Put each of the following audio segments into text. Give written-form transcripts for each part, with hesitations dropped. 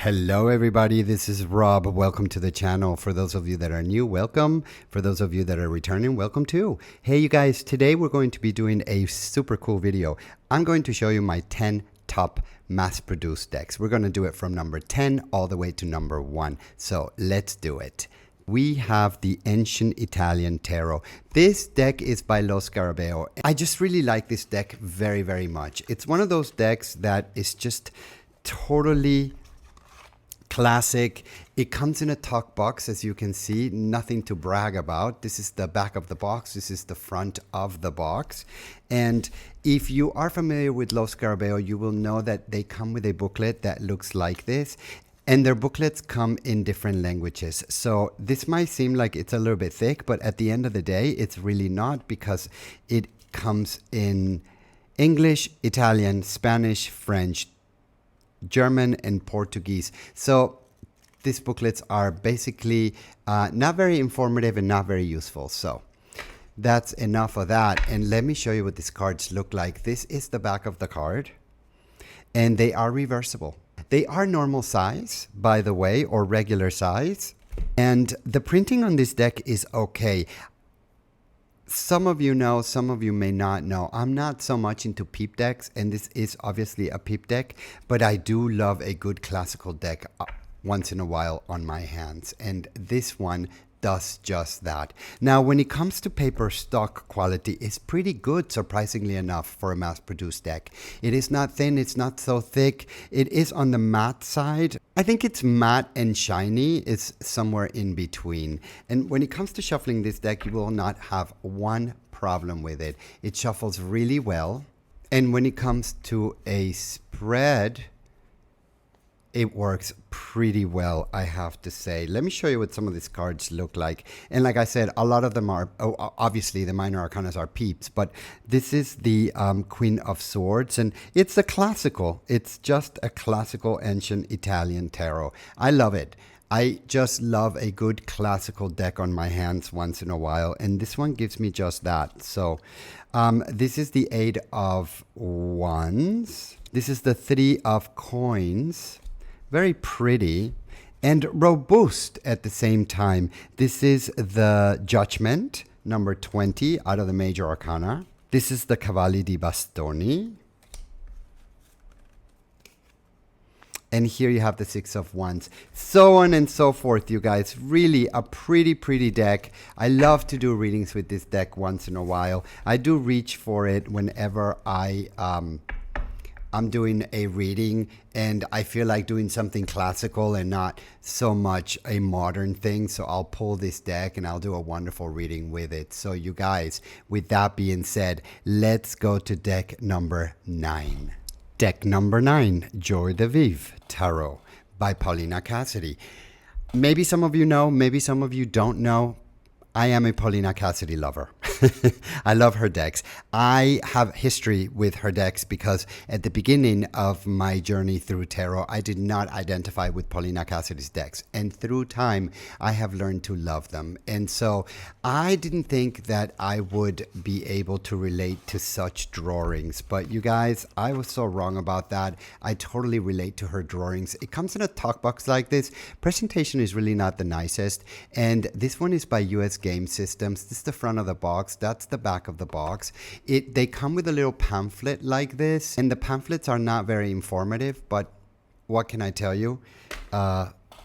Hello everybody, this is Rob. Welcome to the channel. For those of you that are new, welcome. For those of you that are returning, welcome too. Hey you guys, today we're going to be doing a super cool video. I'm going to show you my 10 top mass-produced decks. We're going to do it from number 10 all the way to number 1. So let's do it. We have the Ancient Italian Tarot. This deck is by Lo Scarabeo. I just really like this deck very, very much. It's one of those decks that is just totally classic. It comes in a talk box, as you can see, nothing to brag about. This is the back of the box. This is the front of the box. And if you are familiar with Lo Scarabeo, you will know that they come with a booklet that looks like this. And their booklets come in different languages. So this might seem like it's a little bit thick, but at the end of the day, it's really not, because it comes in English, Italian, Spanish, French, German, and Portuguese. So these booklets are basically not very informative and not very useful. So that's enough of that. And let me show you what these cards look like. This is the back of the card, and they are reversible. They are normal size, by the way, or regular size. And the printing on this deck is okay. Some of you know, some of you may not know. I'm not so much into peep decks, and this is obviously a peep deck, but I do love a good classical deck once in a while on my hands, and this one does just that. Now, when it comes to paper stock quality, it's pretty good, surprisingly enough, for a mass-produced deck. It is not thin, it's not so thick. It is on the matte side. I think it's matte and shiny. It's somewhere in between. And when it comes to shuffling this deck, you will not have one problem with it. It shuffles really well. And when it comes to a spread, it works pretty well, I have to say. Let me show you what some of these cards look like. And like I said, a lot of them are, obviously the minor arcanas are peeps, but this is the Queen of Swords, and it's a classical. It's just a classical ancient Italian tarot. I love it. I just love a good classical deck on my hands once in a while, and this one gives me just that. So this is the 8 of Wands. This is the 3 of Coins. Very pretty and robust at the same time. This is the Judgment, number 20 out of the Major Arcana. This is the Cavalli di Bastoni. And here you have the 6 of Wands. So on and so forth, you guys. Really a pretty, pretty deck. I love to do readings with this deck once in a while. I do reach for it whenever I'm doing a reading and I feel like doing something classical and not so much a modern thing. So I'll pull this deck and I'll do a wonderful reading with it. So you guys, with that being said, let's go to deck number 9. Deck number 9, Joy de Vivre Tarot by Paulina Cassidy. Maybe some of you know, maybe some of you don't know. I am a Paulina Cassidy lover. I love her decks. I have history with her decks because at the beginning of my journey through tarot, I did not identify with Paulina Cassidy's decks. And through time, I have learned to love them. And so I didn't think that I would be able to relate to such drawings. But you guys, I was so wrong about that. I totally relate to her drawings. It comes in a talk box like this. Presentation is really not the nicest. And this one is by US Game Systems. This is the front of the box. That's the back of the box. They come with a little pamphlet like this, and the pamphlets are not very informative, but what can I tell you?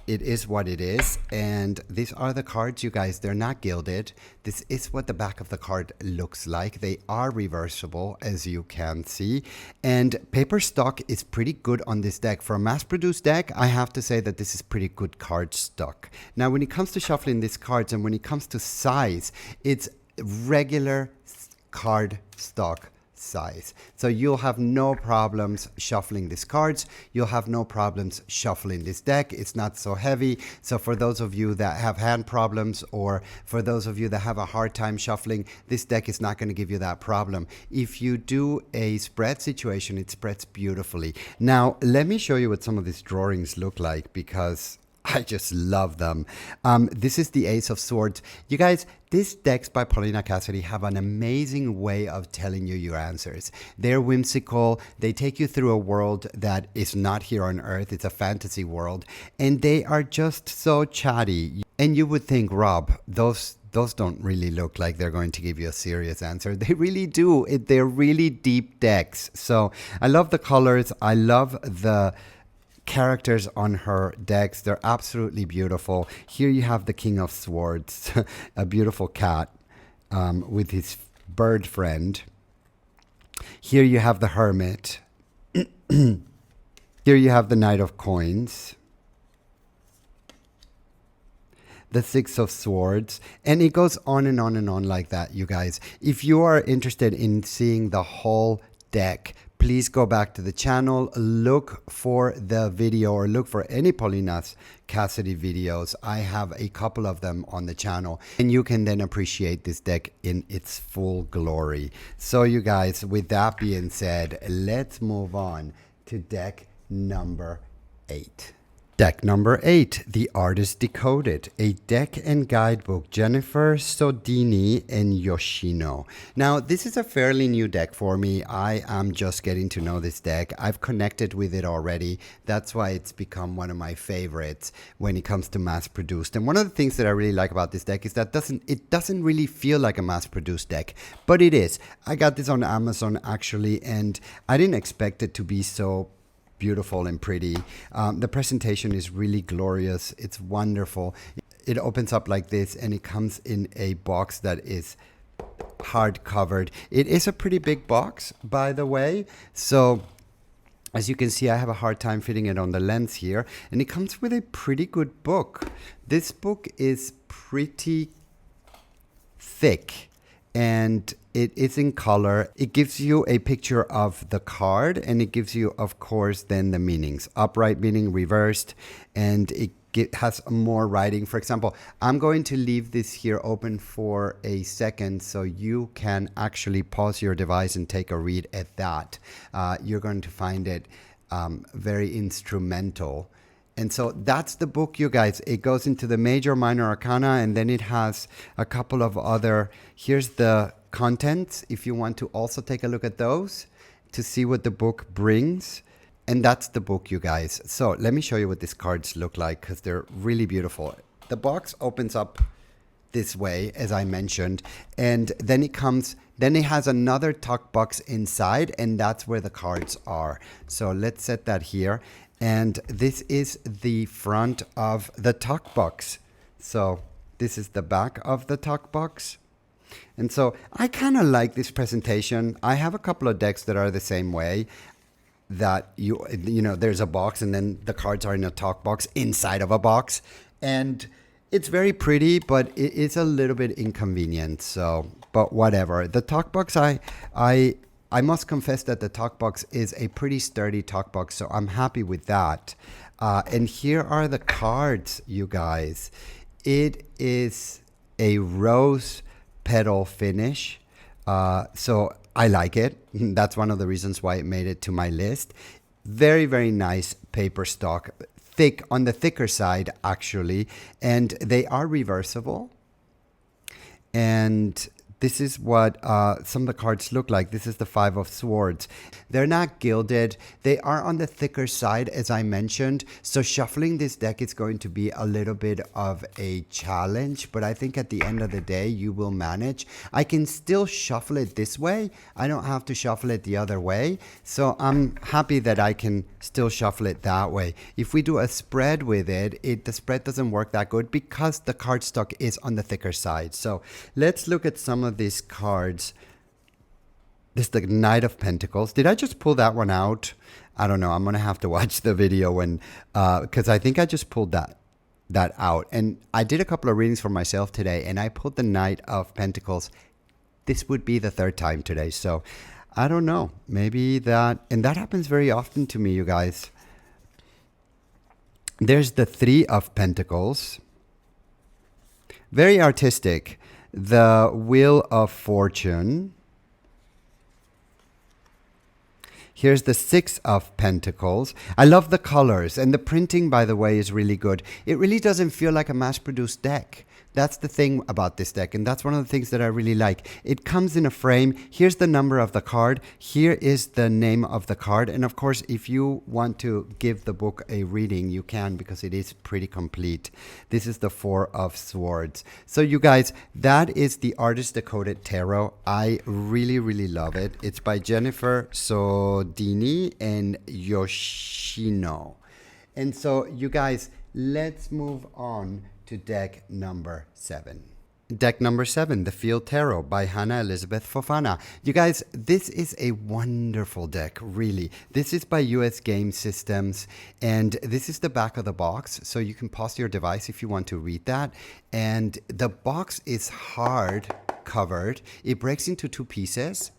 It is what it is. And these are the cards, you guys. They're not gilded. This is what the back of the card looks like. They are reversible, as you can see. And paper stock is pretty good on this deck. For a mass-produced deck, I have to say that this is pretty good card stock. Now, when it comes to shuffling these cards and when it comes to size, it's regular card stock size. So you'll have no problems shuffling these cards. You'll have no problems shuffling this deck. It's not so heavy. So for those of you that have hand problems, or for those of you that have a hard time shuffling, this deck is not going to give you that problem. If you do a spread situation, it spreads beautifully. Now, let me show you what some of these drawings look like, because I just love them. This is the Ace of Swords. You guys, these decks by Paulina Cassidy have an amazing way of telling you your answers. They're whimsical. They take you through a world that is not here on Earth. It's a fantasy world. And they are just so chatty. And you would think, Rob, those don't really look like they're going to give you a serious answer. They really do. They're really deep decks. So I love the colors. I love the characters on her decks. They're absolutely beautiful. Here you have the King of Swords, a beautiful cat with his bird friend. Here you have the Hermit. Here you have the Knight of Coins, the Six of Swords, and it goes on and on and on like that, you guys. If you are interested in seeing the whole deck, please go back to the channel, look for the video or look for any Paulina Cassidy videos. I have a couple of them on the channel, and you can then appreciate this deck in its full glory. So you guys, with that being said, let's move on to deck number 8. Deck number 8, The Artist Decoded, a deck and guidebook, Jennifer Sodini and Yoshino. Now, this is a fairly new deck for me. I am just getting to know this deck. I've connected with it already. That's why it's become one of my favorites when it comes to mass-produced. And one of the things that I really like about this deck is that it doesn't really feel like a mass-produced deck, but it is. I got this on Amazon, actually, and I didn't expect it to be so beautiful and pretty. The presentation is really glorious. It's wonderful. It opens up like this, and it comes in a box that is hard covered. It is a pretty big box, by the way. So as you can see, I have a hard time fitting it on the lens here, and it comes with a pretty good book. This book is pretty thick, and it is in color. It gives you a picture of the card, and it gives you, of course, then the meanings. Upright meaning, reversed, and it has more writing. For example, I'm going to leave this here open for a second so you can actually pause your device and take a read at that. You're going to find it very instrumental. And so that's the book, you guys. It goes into the major, minor arcana, and then it has a couple of other. Here's the contents if you want to also take a look at those to see what the book brings. And that's the book, you guys. So let me show you what these cards look like, because they're really beautiful. The box opens up this way, as I mentioned, and then it has another tuck box inside, and that's where the cards are. So let's set that here. And this is the front of the tuck box. So this is the back of the tuck box. And so I kind of like this presentation. I have a couple of decks that are the same way, that you know, there's a box and then the cards are in a tuck box inside of a box. And it's very pretty, but it is a little bit inconvenient. So, but whatever. The tuck box, I must confess that the tuck box is a pretty sturdy tuck box, so I'm happy with that. And here are the cards, you guys. It is a rose petal finish, so I like it. That's one of the reasons why it made it to my list. Very, very nice paper stock, thick, on the thicker side actually, and they are reversible. And this is what some of the cards look like. This is the Five of Swords. They're not gilded. They are on the thicker side, as I mentioned. So shuffling this deck is going to be a little bit of a challenge, but I think at the end of the day, you will manage. I can still shuffle it this way. I don't have to shuffle it the other way. So I'm happy that I can still shuffle it that way. If we do a spread with it, the spread doesn't work that good because the cardstock is on the thicker side. So let's look at some of these cards. This is the Knight of Pentacles. Did I just pull that one out? I don't know. I'm gonna have to watch the video when, because I think I just pulled that out. And I did a couple of readings for myself today, and I pulled the Knight of Pentacles. This would be the third time today, so I don't know. Maybe that, and that happens very often to me, you guys. There's the Three of Pentacles. Very artistic. The Wheel of Fortune. Here's the Six of Pentacles. I love the colors, and the printing, by the way, is really good. It really doesn't feel like a mass-produced deck. That's the thing about this deck, and that's one of the things that I really like. It comes in a frame. Here's the number of the card. Here is the name of the card. And of course, if you want to give the book a reading, you can, because it is pretty complete. This is the Four of Swords. So you guys, that is the Artist Decoded Tarot. I really, really love it. It's by Jennifer Sodini and Yoshino. And so you guys, let's move on to deck number 7. Deck number 7, the Field Tarot by Hannah Elizabeth Fofana. You guys, this is a wonderful deck, really. This is by US Game Systems, and this is the back of the box, so you can pause your device if you want to read that. And the box is hard covered. It breaks into 2 pieces.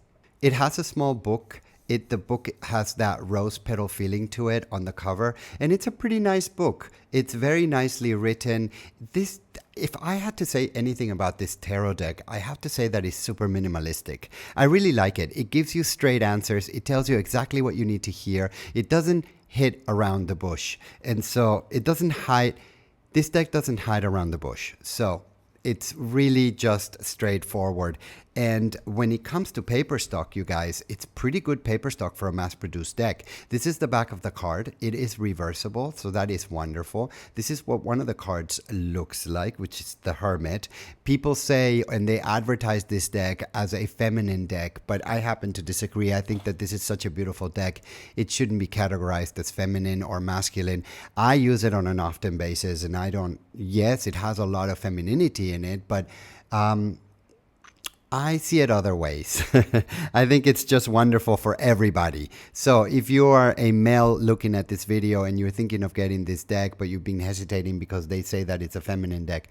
It has a small book. The book has that rose petal feeling to it on the cover, and it's a pretty nice book. It's very nicely written. This, if I had to say anything about this tarot deck, I have to say that it's super minimalistic. I really like it. It gives you straight answers. It tells you exactly what you need to hear. It doesn't hit around the bush, and so it doesn't hide. This deck doesn't hide around the bush. So it's really just straightforward. And when it comes to paper stock, you guys, it's pretty good paper stock for a mass-produced deck. This is the back of the card. It is reversible, so that is wonderful. This is what one of the cards looks like, which is the Hermit. People say, and they advertise this deck as a feminine deck, but I happen to disagree. I think that this is such a beautiful deck. It shouldn't be categorized as feminine or masculine. I use it on an often basis, and I don't, yes, it has a lot of femininity in it, but I see it other ways. I think it's just wonderful for everybody. So if you are a male looking at this video and you're thinking of getting this deck, but you've been hesitating because they say that it's a feminine deck,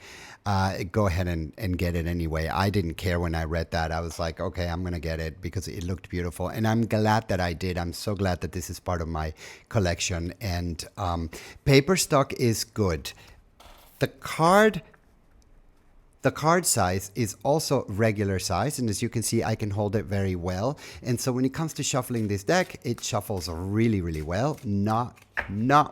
go ahead and get it anyway. I didn't care when I read that. I was like, okay, I'm going to get it because it looked beautiful. And I'm glad that I did. I'm so glad that this is part of my collection. And paper stock is good. The card size is also regular size, and as you can see, I can hold it very well. And so when it comes to shuffling this deck, it shuffles really, really well. Not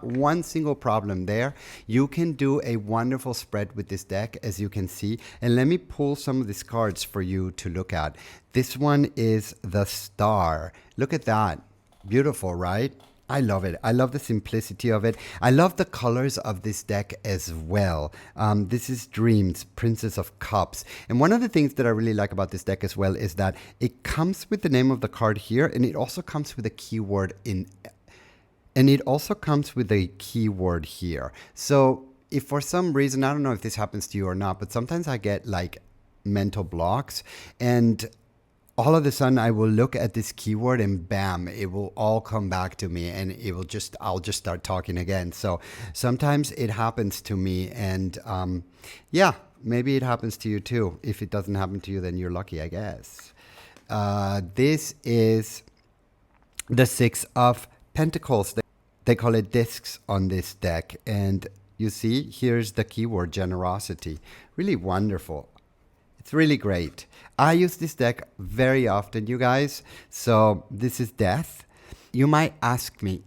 one single problem there. You can do a wonderful spread with this deck, as you can see. And let me pull some of these cards for you to look at. This one is the Star. Look at that. Beautiful, right? I love it. I love the simplicity of it. I love the colors of this deck as well. This is Dreams, Princess of Cups. And one of the things that I really like about this deck as well is that it comes with the name of the card here, and it also comes with a keyword in, and it also comes with a keyword here. So if for some reason, I don't know if this happens to you or not, but sometimes I get like mental blocks, and all of a sudden I will look at this keyword and bam, it will all come back to me, and I'll just start talking again. So sometimes it happens to me, and yeah, maybe it happens to you too. If it doesn't happen to you, then you're lucky, I guess. This is the Six of Pentacles. They call it discs on this deck. And you see, here's the keyword, generosity. Really wonderful. It's really great. I use this deck very often, you guys. So this is Death. You might ask me,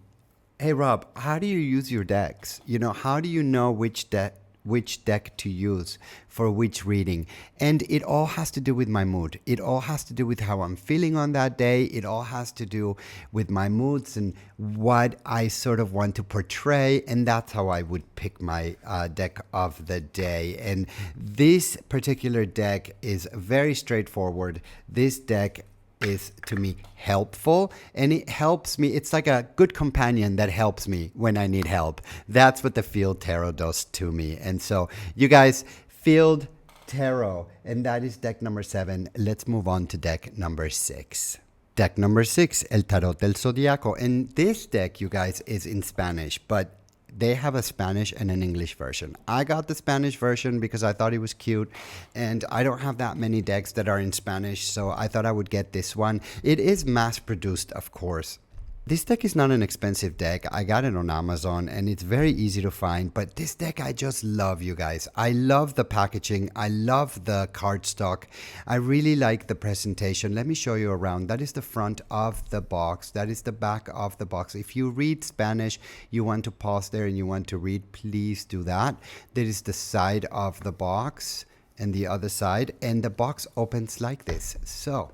hey Rob, how do you use your decks? You know, how do you know which deck to use for which reading? And it all has to do with my mood. It all has to do with how I'm feeling on that day. It all has to do with my moods and what I sort of want to portray. And that's how I would pick my deck of the day. And this particular deck is very straightforward. This deck is, to me, helpful, and it helps me. It's like a good companion that helps me when I need help. That's what the Field Tarot does to me. And so you guys, Field Tarot, and that is deck number 7. Let's move on to deck number 6. Deck number 6, El Tarot del Zodiaco. And this deck, you guys, is in Spanish, but they have a Spanish and an English version. I got the Spanish version because I thought it was cute, and I don't have that many decks that are in Spanish, so I thought I would get this one. It is mass produced, of course. This deck is not an expensive deck. I got it on Amazon and it's very easy to find. But this deck I just love, you guys. I love the packaging. I love the cardstock. I really like the presentation. Let me show you around. That is the front of the box. That is the back of the box. If you read Spanish, you want to pause there and you want to read, please do that. That is the side of the box and the other side. And the box opens like this. So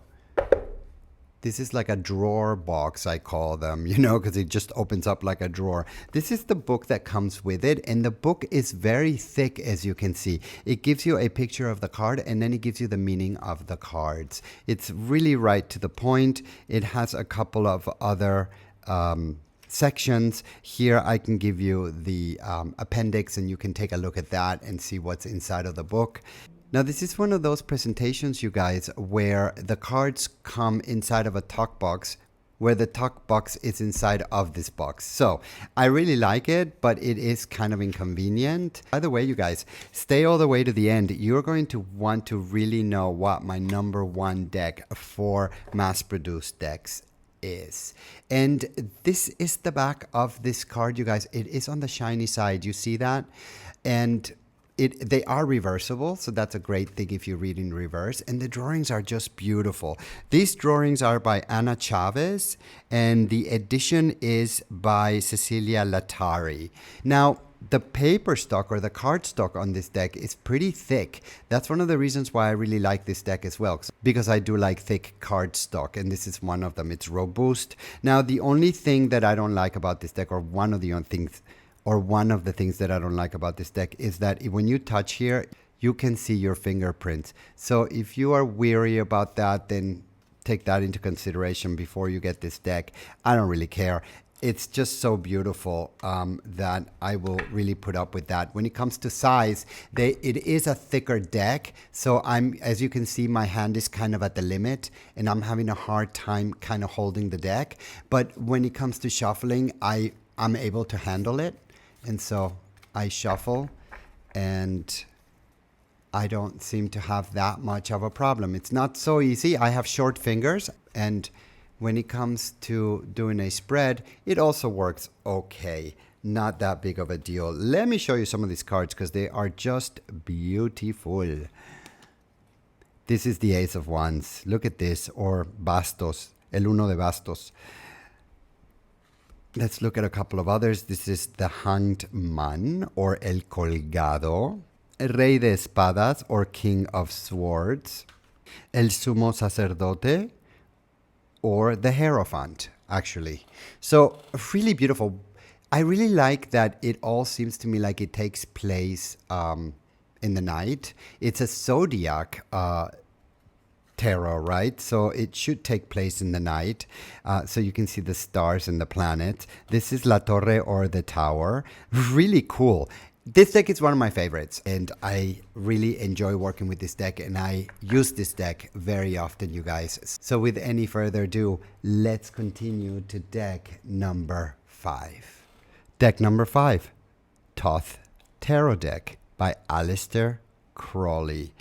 this is like a drawer box, I call them, you know, because it just opens up like a drawer. This is the book that comes with it, and the book is very thick, as you can see. It gives you a picture of the card, and then it gives you the meaning of the cards. It's really right to the point. It has a couple of other sections. Here I can give you the appendix, and you can take a look at that and see what's inside of the book. Now, this is one of those presentations, you guys, where the cards come inside of a talk box, where the talk box is inside of this box. So I really like it, but it is kind of inconvenient. By the way, you guys, stay all the way to the end. You're going to want to really know what my number one deck for mass-produced decks is. And this is the back of this card, you guys. It is on the shiny side. You see that? And they are reversible, so that's a great thing if you read in reverse. And the drawings are just beautiful. These drawings are by Ana Chavez, and the edition is by Cecilia Latari. Now, the paper stock or the card stock on this deck is pretty thick. That's one of the reasons why I really like this deck as well, because I do like thick card stock, and this is one of them. It's robust. Now, the only thing that I don't like about this deck, or one of the things that I don't like about this deck, is that when you touch here, you can see your fingerprints. So if you are weary about that, then take that into consideration before you get this deck. I don't really care. It's just so beautiful that I will really put up with that. When it comes to size, it is a thicker deck. So as you can see, my hand is kind of at the limit and I'm having a hard time kind of holding the deck. But when it comes to shuffling, I'm able to handle it. And so I shuffle and I don't seem to have that much of a problem. It's not so easy. I have short fingers, and when it comes to doing a spread, it also works okay. Not that big of a deal. Let me show you some of these cards because they are just beautiful. This is the Ace of Wands. Look at this, or Bastos, el uno de Bastos. Let's look at a couple of others. This is the Hanged Man, or El Colgado. Rey de Espadas, or King of Swords. El Sumo Sacerdote, or the Hierophant, actually. So, really beautiful. I really like that it all seems to me like it takes place in the night. It's a zodiac tarot, right? So it should take place in the night. So you can see the stars and the planets. This is La Torre, or the Tower. Really cool. This deck is one of my favorites, and I really enjoy working with this deck, and I use this deck very often, you guys. So with any further ado, let's continue to deck number 5. Deck number 5, Toth Tarot Deck by Aleister Crowley.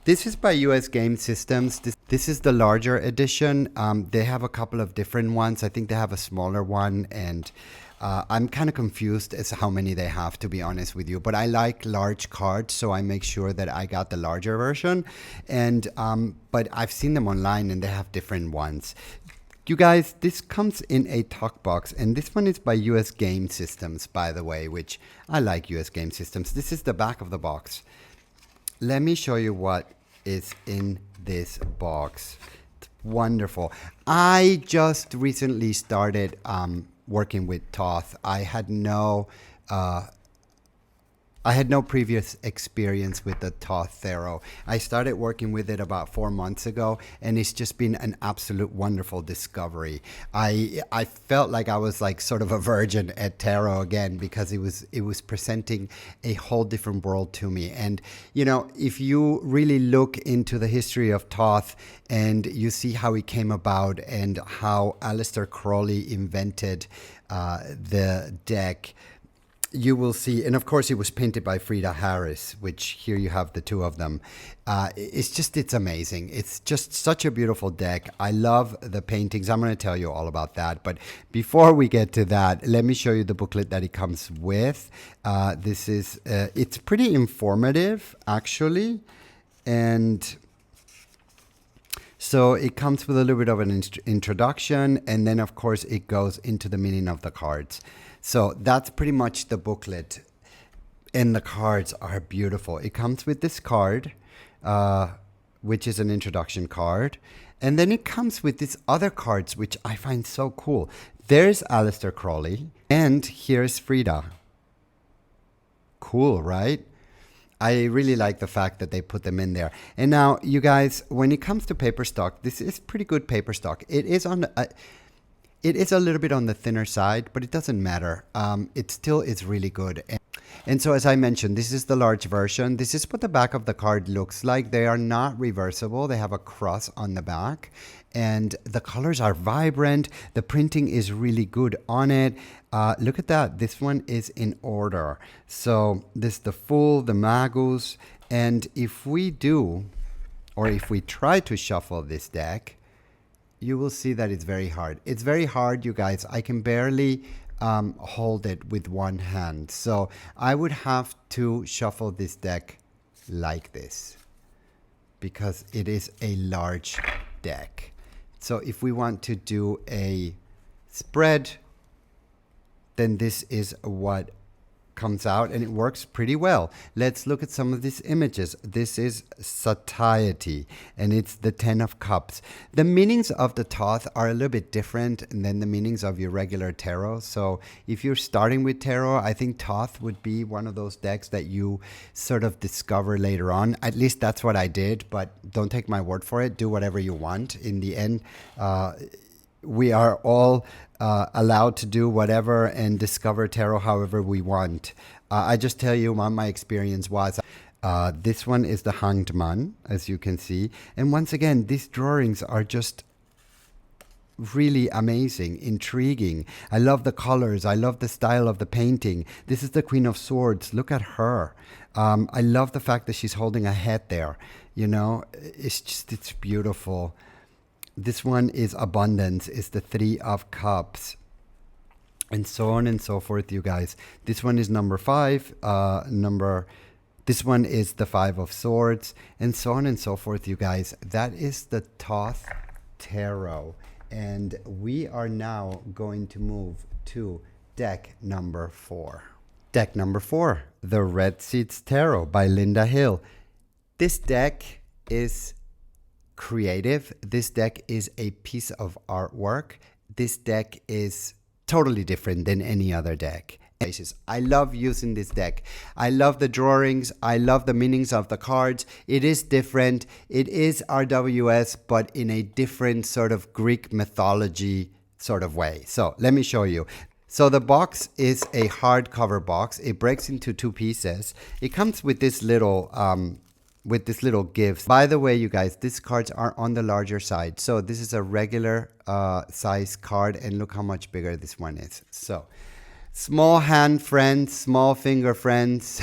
This is by US Game Systems. This is the larger edition. They have a couple of different ones. I think they have a smaller one, and I'm kind of confused as to how many they have, to be honest with you. But I like large cards, so I make sure that I got the larger version. And but I've seen them online, and they have different ones. You guys, this comes in a talk box, and this one is by US Game Systems, by the way, which I like US Game Systems. This is the back of the box. Let me show you what is in this box. It's wonderful. I just recently started working with Toth. I had no previous experience with the Toth Tarot. I started working with it about 4 months ago, and it's just been an absolute wonderful discovery. I felt like I was like sort of a virgin at tarot again, because it was presenting a whole different world to me. And you know, if you really look into the history of Toth and you see how it came about and how Aleister Crowley invented the deck, you will see, and of course it was painted by Frida Harris, which here you have the two of them. It's amazing. It's just such a beautiful deck. I love the paintings. I'm going to tell you all about that. But before we get to that, let me show you the booklet that it comes with. This is, it's pretty informative actually. And so it comes with a little bit of an introduction, and then of course it goes into the meaning of the cards. So that's pretty much the booklet, and the cards are beautiful. It comes with this card, which is an introduction card, and then it comes with these other cards, which I find so cool. There's Aleister Crowley, and here's Frida. Cool, right? I really like the fact that they put them in there. And now, you guys, when it comes to paper stock, this is pretty good paper stock. It is on the, it is a little bit on the thinner side, but it doesn't matter. It still is really good. And so, as I mentioned, this is the large version. This is what the back of the card looks like. They are not reversible. They have a cross on the back. And the colors are vibrant. The printing is really good on it. Look at that. This one is in order. So this is the Fool, the Magus. And if we do, or if we try to shuffle this deck, you will see that it's very hard. It's very hard, you guys. I can barely hold it with one hand. So I would have to shuffle this deck like this because it is a large deck. So if we want to do a spread, then this is what comes out, and it works pretty well. Let's look at some of these images. This is Satiety, and it's the 10 of Cups. The meanings of the Toth are a little bit different than the meanings of your regular tarot. So if you're starting with tarot, I think Toth would be one of those decks that you sort of discover later on. At least that's what I did, but don't take my word for it. Do whatever you want. In the end, we are all allowed to do whatever and discover tarot however we want. I just tell you what my experience was. This one is the Hanged Man, as you can see. And once again, these drawings are just really amazing, intriguing. I love the colors. I love the style of the painting. This is the Queen of Swords. Look at her. I love the fact that she's holding a head there. You know, it's beautiful. This one is Abundance, is the 3 of Cups, and so on and so forth, you guys. This one is number 5, this one is the 5 of Swords, and so on and so forth, you guys. That is the Toth Tarot, and we are now going to move to deck number 4. Deck number 4, the Red Seeds Tarot by Linda Hill. This deck is creative. This deck is a piece of artwork. This deck is totally different than any other deck. I love using this deck. I love the drawings. I love the meanings of the cards. It is different. It is RWS, but in a different sort of Greek mythology sort of way. So let me show you. So the box is a hardcover box. It breaks into 2 pieces. It comes with this little gift. By the way, you guys, these cards are on the larger side. So this is a regular size card, and look how much bigger this one is. So small hand friends, small finger friends.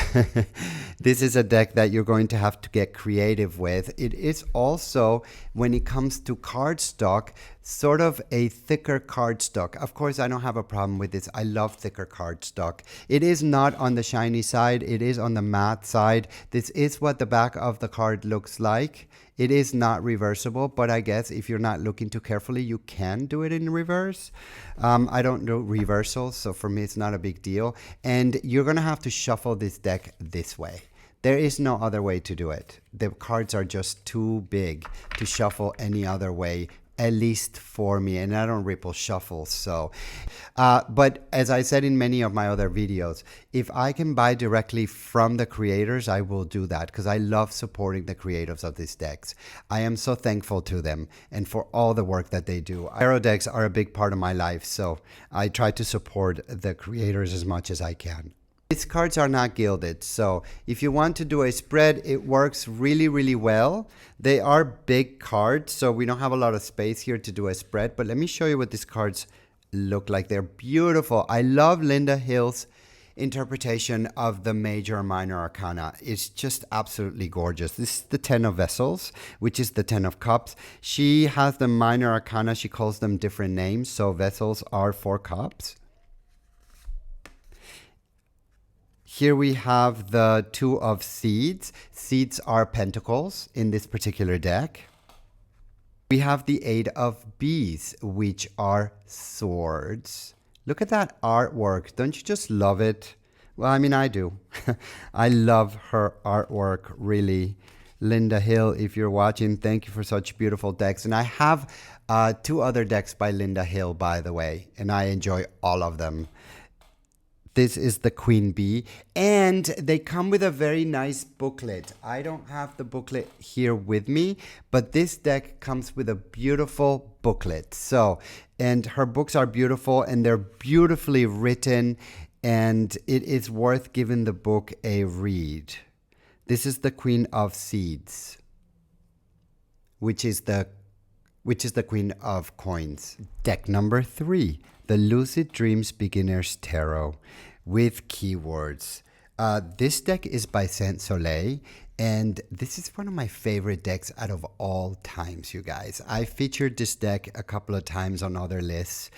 This is a deck that you're going to have to get creative with. It is also, when it comes to cardstock, sort of a thicker cardstock. Of course, I don't have a problem with this. I love thicker cardstock. It is not on the shiny side. It is on the matte side. This is what the back of the card looks like. It is not reversible, but I guess if you're not looking too carefully, you can do it in reverse. I don't do reversals, so for me, it's not a big deal. And you're going to have to shuffle this deck this way. There is no other way to do it. The cards are just too big to shuffle any other way, at least for me, and I don't ripple shuffle. So but as I said in many of my other videos, if I can buy directly from the creators, I will do that, because I love supporting the creators of these decks. I am so thankful to them and for all the work that they do. Tarot decks are a big part of my life, so I try to support the creators as much as I can. These cards are not gilded, so if you want to do a spread, it works really, really well. They are big cards, so we don't have a lot of space here to do a spread, but let me show you what these cards look like. They're beautiful. I love Linda Hill's interpretation of the major and minor arcana. It's just absolutely gorgeous. This is the 10 of vessels, which is the 10 of cups. She has the minor arcana. She calls them different names. So vessels are 4 cups. Here we have the 2 of seeds. Seeds are pentacles in this particular deck. We have the 8 of bees, which are swords. Look at that artwork. Don't you just love it? Well, I mean, I do. I love her artwork, really. Linda Hill, if you're watching, thank you for such beautiful decks. And I have 2 other decks by Linda Hill, by the way, and I enjoy all of them. This is the Queen Bee, and they come with a very nice booklet. I don't have the booklet here with me, but this deck comes with a beautiful booklet. So, and her books are beautiful, and they're beautifully written, and it is worth giving the book a read. This is the Queen of Seeds, which is the Queen of Coins. Deck number 3. The Lucid Dreams Beginner's Tarot with keywords. This deck is by Saint Soleil, and this is one of my favorite decks out of all times, you guys. I featured this deck a couple of times on other lists.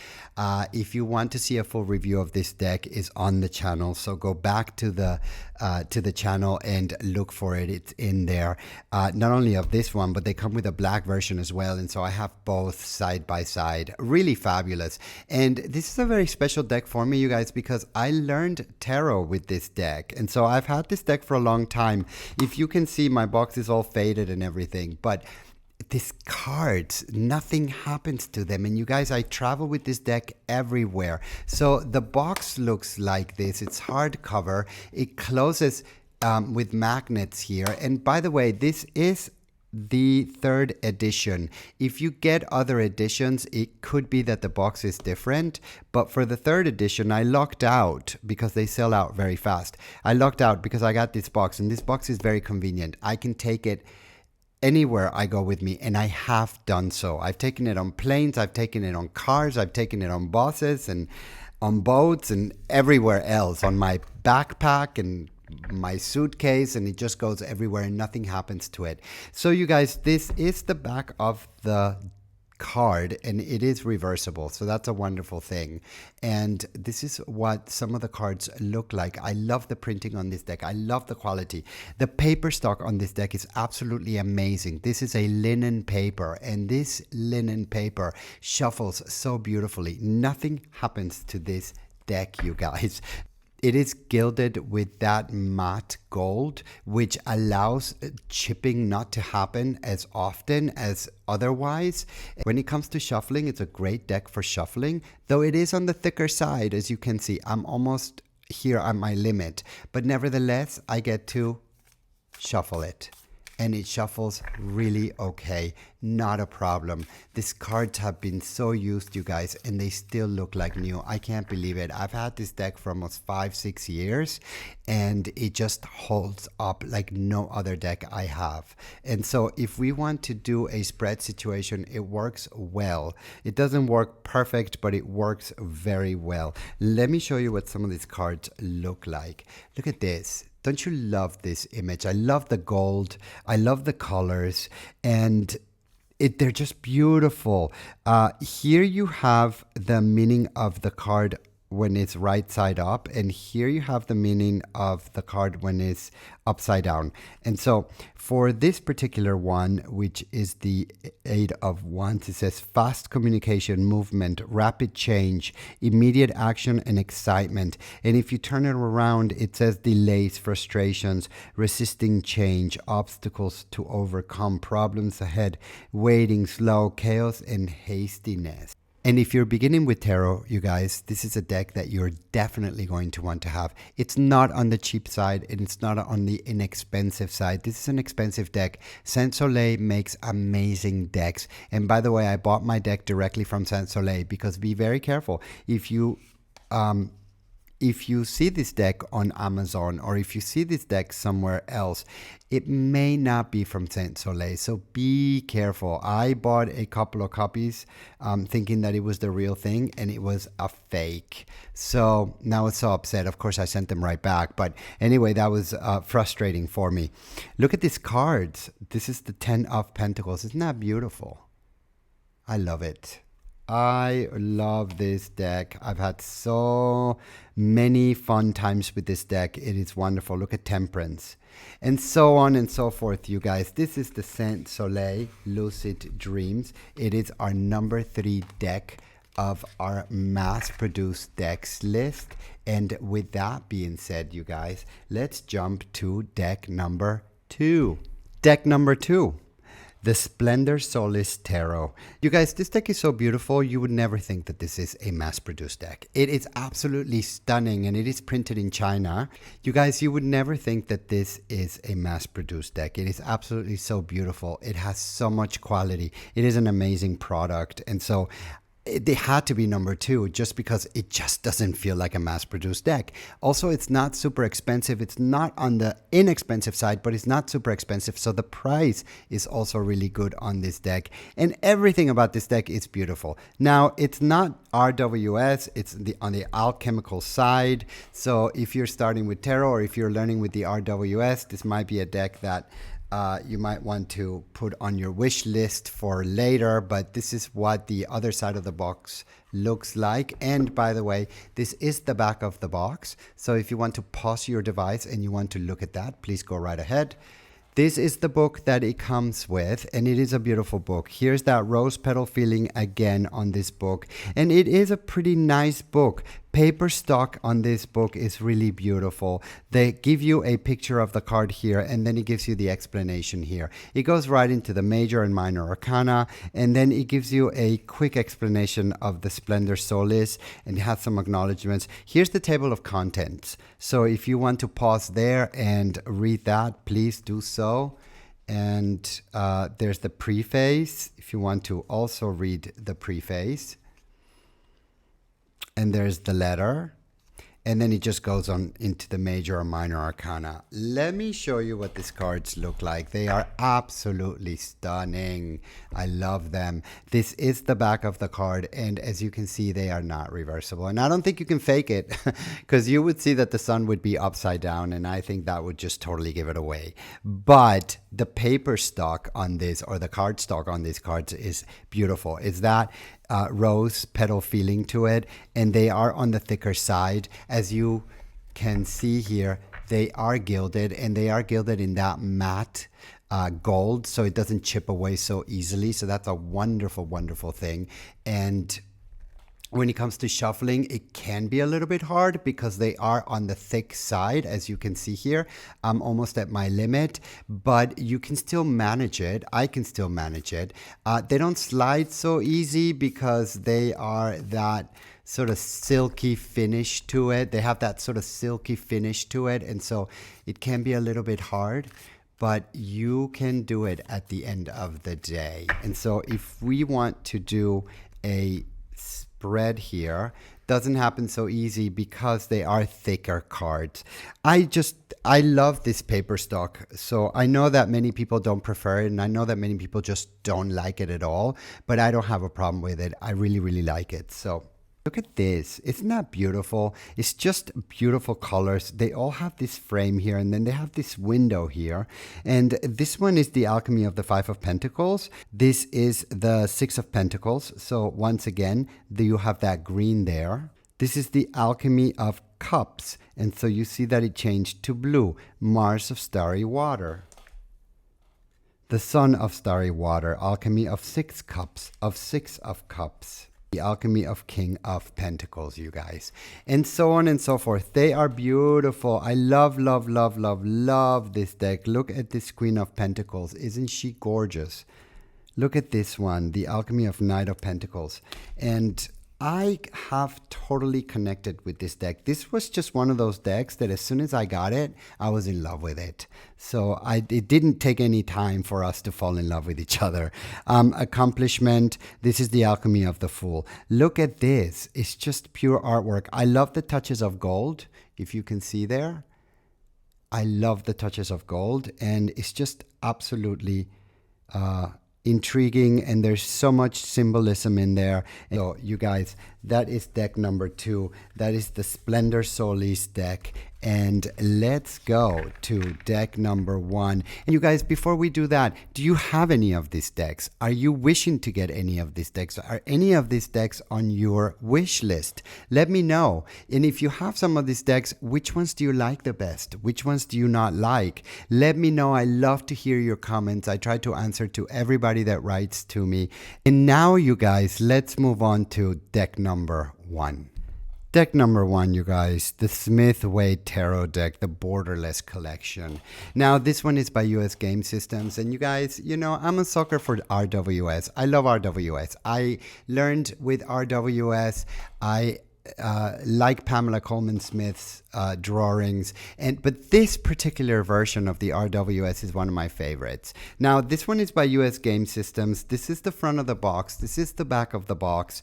If you want to see a full review of this deck, is on the channel, so go back to the channel and look for it. It's in there. Not only of this one, but they come with a black version as well, and so I have both side by side. Really fabulous. And this is a very special deck for me, you guys, because I learned tarot with this deck, and so I've had this deck for a long time. If you can see, my box is all faded and everything, but these cards, nothing happens to them. And you guys, I travel with this deck everywhere. So the box looks like this. It's hardcover. It closes with magnets here. And by the way, this is the 3rd edition. If you get other editions, it could be that the box is different, but for the 3rd edition I lucked out because they sell out very fast. I lucked out because I got this box, and this box is very convenient. I can take it anywhere I go with me, and I have done so. I've taken it on planes, I've taken it on cars, I've taken it on buses and on boats and everywhere else, on my backpack and my suitcase, and it just goes everywhere and nothing happens to it. So you guys, this is the back of the card, and it is reversible, so that's a wonderful thing. And this is what some of the cards look like. I love the printing on this deck. I love the quality. The paper stock on this deck is absolutely amazing. This is a linen paper, and this linen paper shuffles so beautifully. Nothing happens to this deck, you guys. It is gilded with that matte gold, which allows chipping not to happen as often as otherwise. When it comes to shuffling, it's a great deck for shuffling, though it is on the thicker side. As you can see, I'm almost here at my limit, but nevertheless, I get to shuffle it. And it shuffles really okay, not a problem. These cards have been so used, you guys, and they still look like new. I can't believe it. I've had this deck for almost 5-6 years, and it just holds up like no other deck I have. And so if we want to do a spread situation, it works well. It doesn't work perfect, but it works very well. Let me show you what some of these cards look like. Look at this. Don't you love this image? I love the gold. I love the colors, and they're just beautiful. Here you have the meaning of the card when it's right side up, and here you have the meaning of the card when it's upside down. And so for this particular one, which is the 8 of Wands, it says fast communication, movement, rapid change, immediate action, and excitement. And if you turn it around, it says delays, frustrations, resisting change, obstacles to overcome, problems ahead, waiting, slow, chaos, and hastiness. And if you're beginning with tarot, you guys, this is a deck that you're definitely going to want to have. It's not on the cheap side, and it's not on the inexpensive side. This is an expensive deck. Saint Soleil makes amazing decks. And by the way, I bought my deck directly from Saint Soleil, because be very careful. If you if you see this deck on Amazon or if you see this deck somewhere else, it may not be from Saint Soleil. So be careful. I bought a couple of copies thinking that it was the real thing, and it was a fake. So now it's so upset. Of course, I sent them right back. But anyway, that was frustrating for me. Look at these cards. This is the 10 of Pentacles. Isn't that beautiful? I love it. I love this deck. I've had so many fun times with this deck. It is wonderful. Look at Temperance and so on and so forth, you guys. This is the Saint Soleil Lucid Dreams. It is our number 3 deck of our mass-produced decks list. And with that being said, you guys, let's jump to deck number 2. Deck number 2. The Splendor Solace Tarot. You guys, this deck is so beautiful, you would never think that this is a mass-produced deck. It is absolutely stunning, and it is printed in China. You guys, you would never think that this is a mass-produced deck. It is absolutely so beautiful. It has so much quality. It is an amazing product, and so they had to be number 2 just because it just doesn't feel like a mass-produced deck. Also, it's not super expensive. It's not on the inexpensive side, but it's not super expensive. So the price is also really good on this deck. And everything about this deck is beautiful. Now, it's not RWS. It's on the alchemical side. So if you're starting with tarot or if you're learning with the RWS, this might be a deck that you might want to put on your wish list for later, but this is what the other side of the box looks like. And by the way, this is the back of the box. So if you want to pause your device and you want to look at that, please go right ahead. This is the book that it comes with, and it is a beautiful book. Here's that rose petal feeling again on this book, and it is a pretty nice book. Paper stock on this book is really beautiful. They give you a picture of the card here, and then it gives you the explanation here. It goes right into the major and minor arcana, and then it gives you a quick explanation of the Splendor Solace, and it has some acknowledgements. Here's the table of contents. So if you want to pause there and read that, please do so. And there's the preface, if you want to also read the preface. And there's the letter, and then it just goes on into the major or minor arcana. Let me show you what these cards look like. They are absolutely stunning. I love them. This is the back of the card, and as you can see, they are not reversible. And I don't think you can fake it, because you would see that the sun would be upside down, and I think that would just totally give it away. But the paper stock on this, or the card stock on these cards, is beautiful. It's that rose petal feeling to it, and they are on the thicker side. As you can see here, they are gilded, and they are gilded in that matte gold, so it doesn't chip away so easily. So that's a wonderful, wonderful thing. And when it comes to shuffling, it can be a little bit hard because they are on the thick side, as you can see here. I'm almost at my limit, but you can still manage it. I can still manage it. They don't slide so easy because they are that sort of silky finish to it. They have that sort of silky finish to it, and so it can be a little bit hard, but you can do it at the end of the day. And so if we want to do a spread here, doesn't happen so easy because they are thicker cards. I love this paper stock. So I know that many people don't prefer it, and I know that many people just don't like it at all, but I don't have a problem with it. I really, really like it. So look at this. Isn't that beautiful? It's just beautiful colors. They all have this frame here, and then they have this window here. And this one is the Alchemy of the Five of Pentacles. This is the Six of Pentacles. So once again, you have that green there. This is the Alchemy of Cups. And so you see that it changed to blue. Mars of Starry Water. The Sun of Starry Water. Alchemy of Six Cups. Of Six of Cups. The Alchemy of King of Pentacles, you guys, and so on and so forth. They are beautiful. I love, love, love, love, love this deck. Look at this Queen of Pentacles. Isn't she gorgeous? Look at this one, the Alchemy of Knight of Pentacles. And I have totally connected with this deck. This was just one of those decks that as soon as I got it, I was in love with it. So it didn't take any time for us to fall in love with each other. Accomplishment, this is the Alchemy of the Fool. Look at this. It's just pure artwork. I love the touches of gold, if you can see there. I love the touches of gold, and it's just absolutely intriguing, and there's so much symbolism in there. So you guys, that is deck number 2. That is the Splendor Solis deck, and let's go to deck number 1. And you guys, before we do that, do you have any of these decks? Are you wishing to get any of these decks? Are any of these decks on your wish list? Let me know. And if you have some of these decks, which ones do you like the best? Which ones do you not like? Let me know. I love to hear your comments. I try to answer to everybody that writes to me. And now, you guys, let's move on to deck number 1. Deck number 1, you guys, the Smith Wade Tarot deck, the Borderless collection. Now, this one is by US Game Systems, and you guys, you know, I'm a sucker for RWS. I love RWS. I learned with RWS. I like Pamela Coleman Smith's drawings, but this particular version of the RWS is one of my favorites. Now, this one is by US Game Systems. This is the front of the box. This is the back of the box.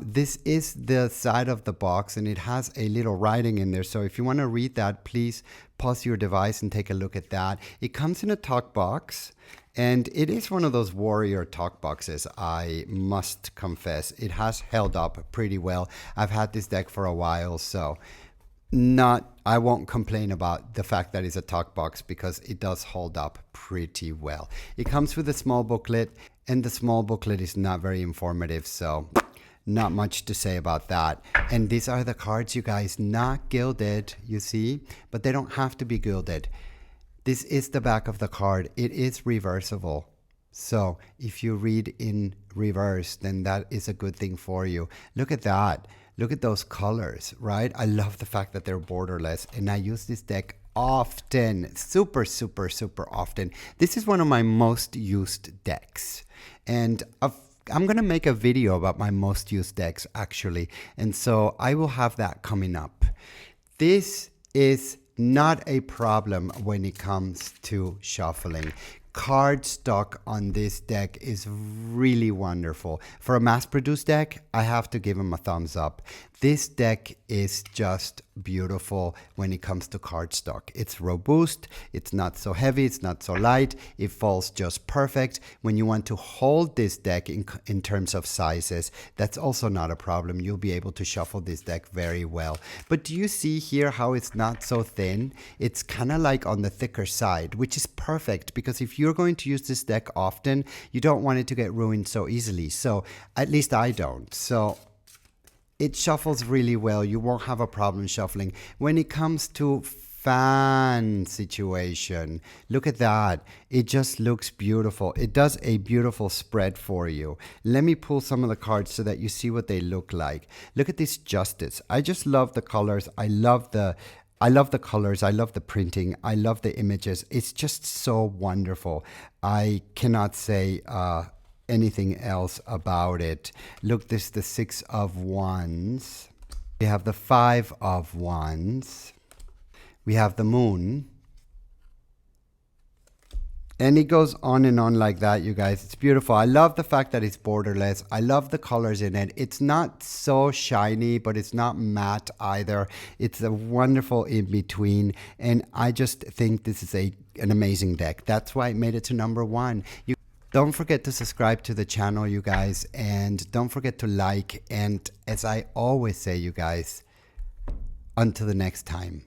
This is the side of the box, and it has a little writing in there. So if you want to read that, please pause your device and take a look at that. It comes in a talk box. And it is one of those warrior talk boxes, I must confess. It has held up pretty well. I've had this deck for a while, so I won't complain about the fact that it's a talk box because it does hold up pretty well. It comes with a small booklet, and the small booklet is not very informative, so not much to say about that. And these are the cards, you guys, not gilded, you see, but they don't have to be gilded. This is the back of the card. It is reversible. So if you read in reverse, then that is a good thing for you. Look at that. Look at those colors, right? I love the fact that they're borderless, and I use this deck often, super, super, super often. This is one of my most used decks. And I'm going to make a video about my most used decks, actually. And so I will have that coming up. This is not a problem when it comes to shuffling. Card stock on this deck is really wonderful. For a mass-produced deck, I have to give them a thumbs up. This deck is just beautiful when it comes to cardstock. It's robust, it's not so heavy, it's not so light, it falls just perfect. When you want to hold this deck in terms of sizes, that's also not a problem. You'll be able to shuffle this deck very well. But do you see here how it's not so thin? It's kind of like on the thicker side, which is perfect because if you're going to use this deck often, you don't want it to get ruined so easily. So at least I don't. So it shuffles really well. You won't have a problem shuffling. When it comes to fan situation, look at that. It just looks beautiful. It does a beautiful spread for you. Let me pull some of the cards so that you see what they look like. Look at this Justice. I just love the colors. I love the colors. I love the printing. I love the images. It's just so wonderful. I cannot say anything else about it. Look, this is the 6 of Wands. We have the 5 of Wands. We have the Moon. And it goes on and on like that, you guys. It's beautiful. I love the fact that it's borderless. I love the colors in it. It's not so shiny, but it's not matte either. It's a wonderful in-between. And I just think this is an amazing deck. That's why it made it to number 1. Don't forget to subscribe to the channel, you guys. And don't forget to like. And as I always say, you guys, until the next time.